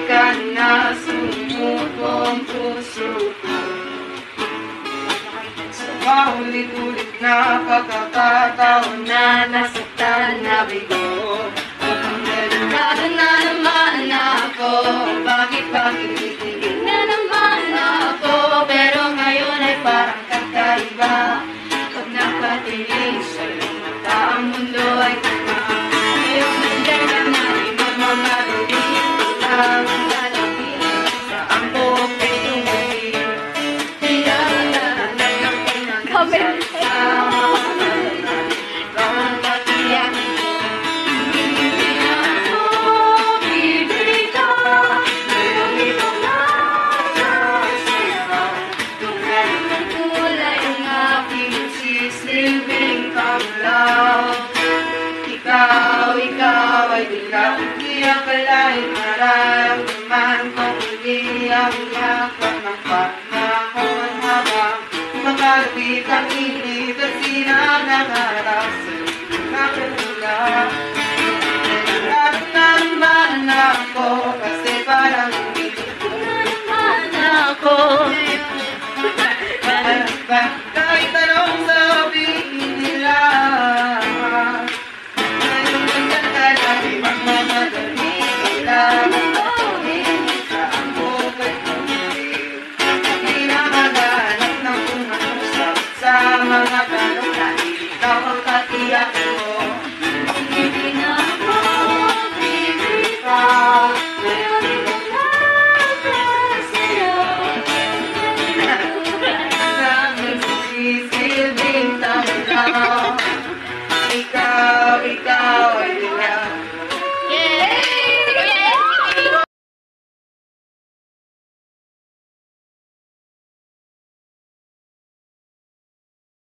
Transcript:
ka na, sumutong puso ko. Sa paulit-ulit na pagkakataon na nasaktan na bigo, delikado na naman ako. Bakit titigil na naman ako? Pero ngayon ay parang kakaiba. Pag nakatingin sa iyong mata, ang mundo ay ngayon nandiyan ka na, di magmamadali lang lalapin sa ang buhok ay tumuli. Hinahanap ng pinag-asasama, ikaw ang katiyak. Hindi na ako bibitaw, ngayong ito na sa'yo. Tulad ng kulay ang aking sisilbing kamlaw. Ikaw ay bigla, hindi akalain mararamdaman ko. Hindi ang yakap ng panahon habang makalapit ang init at sinangangarap sa'yo nakula. Delikado na naman ako, kasi parang hindi ko naman ako. Kahit anong sabihin nila, ngayon nandiyan ka na, di magmamadali lang ituloy sa ang buhok ay tumuli. Hindi na maghanap ng kung anong sagot sa mga tanong dahil ikaw ang katiyak mo. Hindi na ako bibitaw, ngayon ito na sa'yo. Sa magsisilbing tao, ikaw ay